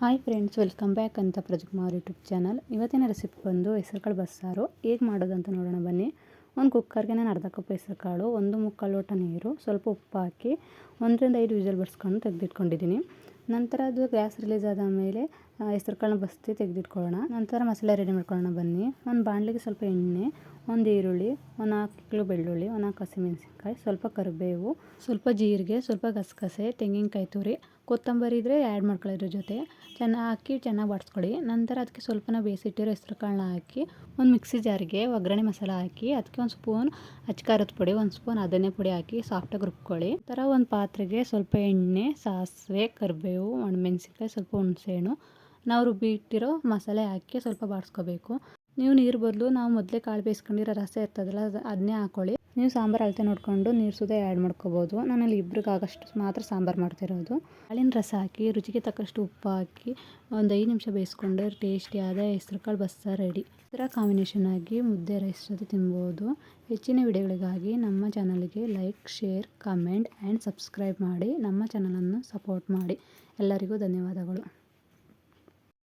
Hi friends, welcome back ಅಂತ ಪ್ರಜಕುಮಾರ್ YouTube channel. ಇವತ್ತಿನ recipe ಬಂದು ಹೆಸರುಕಾಳು ಬಸ್ಸಾರು. ಹೇಗೆ ಮಾಡೋದು ಅಂತ ನೋಡೋಣ ಬನ್ನಿ. ಒಂದು ಕುಕ್ಕರ್ಗೆ ನಾನು ಅರ್ಧ ಕಪ್ ಹೆಸರುಕಾಳು, 1 ಲೋಟ ನೀರು, ಸ್ವಲ್ಪ ಉಪ್ಪು ಹಾಕಿ 1-5 ವಿಷಲ್ ಬರ್ಸ್ಕೊಂಡು ತೆಗೆದಿಟ್ಕೊಂಡಿದ್ದೀನಿ. ನಂತರ ಅದು ಗ್ಯಾಸ್ ರಿಲೀಸ್ ಆದ ಮೇಲೆ ಹೆಸರುಕಾಳನ್ನ ಬಸ್ತಿ ತೆಗೆದಿಟ್ಕೊಳ್ಳೋಣ. ನಂತರ ಮಸಾಲೆ ರೆಡಿ ಮಾಡ್ಕೊಳ್ಳೋಣ ಬನ್ನಿ. ಒಂದು ಬಾಣಲಿಗೆ ಸ್ವಲ್ಪ ಎಣ್ಣೆ, ಒಂದು ಈರುಳ್ಳಿ, 4 ಬೆಳ್ಳುಳ್ಳಿ, 4 ಹಸಿಮೆಣಸಿನ್ಕಾಯಿ, ಸ್ವಲ್ಪ ಕರಿಬೇವು, ಸ್ವಲ್ಪ ಜೀರಿಗೆ, ಸ್ವಲ್ಪ ಗಸಗಸೆ, ತೆಂಗಿನಕಾಯಿ ತುರಿ, ಕೊತ್ತಂಬರಿ ಇದ್ದರೆ ಆ್ಯಡ್ ಮಾಡ್ಕೊಳ್ಳೋದ್ರ ಜೊತೆ ಚೆನ್ನಾಗಿ ಬಾಡಿಸ್ಕೊಳ್ಳಿ. ನಂತರ ಅದಕ್ಕೆ ಸ್ವಲ್ಪ ಬೇಯಿಸಿಟ್ಟಿರೋ ಹೆಸರುಕಾಳನ್ನ ಹಾಕಿ ಒಂದು ಮಿಕ್ಸಿ ಜಾರಿಗೆ ಒಗ್ಗರಣೆ ಮಸಾಲ ಹಾಕಿ ಅದಕ್ಕೆ ಒಂದು ಸ್ಪೂನ್ ಅಚ್ಕಾರದ ಪುಡಿ, 1 ಸ್ಪೂನ್ ಧನಿಯಾ ಪುಡಿ ಹಾಕಿ ಸಾಫ್ಟಾಗಿ ರುಬ್ಕೊಳ್ಳಿ. ನಂತರ ಒಂದು ಪಾತ್ರೆಗೆ ಸ್ವಲ್ಪ ಎಣ್ಣೆ, ಸಾಸಿವೆ, ಕರಿಬೇವು, ಒಣಮೆಣಸಿನ್ಕಾಯಿ, ಸ್ವಲ್ಪ ಹುಣಸೆಹಣ್ಣು, ನಾವು ರುಬ್ಬಿ ಇಟ್ಟಿರೋ ಮಸಾಲೆ ಹಾಕಿ ಸ್ವಲ್ಪ ಬಾಡಿಸ್ಕೋಬೇಕು. ನೀವು ನೀರು ಬದಲು ನಾವು ಮೊದಲೇ ಕಾಳು ಬೇಯಿಸ್ಕೊಂಡಿರೋ ರಸ ಇರ್ತದಲ್ಲ ಅದನ್ನೇ ಹಾಕ್ಕೊಳ್ಳಿ. ನೀವು ಸಾಂಬಾರು ಅಳತೆ ನೋಡಿಕೊಂಡು ನೀರು ಸುದೇ ಆ್ಯಡ್ ಮಾಡ್ಕೋಬೋದು. ನಾನಲ್ಲಿ ಇಬ್ರಿಗೆ ಆಗೋಷ್ಟು ಮಾತ್ರ ಸಾಂಬಾರು ಮಾಡ್ತಿರೋದು. ಕಾಳಿನ ರಸ ಹಾಕಿ ರುಚಿಗೆ ತಕ್ಕಷ್ಟು ಉಪ್ಪು ಹಾಕಿ ಒಂದು 5 ನಿಮಿಷ ಬೇಯಿಸ್ಕೊಂಡ್ರೆ ಟೇಸ್ಟಿಯಾದ ಹೆಸರುಕಾಳು ಬಸ್ಸಾರು ರೆಡಿ. ಇದರ ಕಾಂಬಿನೇಷನ್ ಆಗಿ ಮುದ್ದೆ, ರೈಸ್ ಜೊತೆ ತಿನ್ಬೋದು. ಹೆಚ್ಚಿನ ವಿಡಿಯೋಗಳಿಗಾಗಿ ನಮ್ಮ ಚಾನಲ್ಗೆ like, share, comment and subscribe ಮಾಡಿ ನಮ್ಮ ಚಾನಲನ್ನು ಸಪೋರ್ಟ್ ಮಾಡಿ. ಎಲ್ಲರಿಗೂ ಧನ್ಯವಾದಗಳು.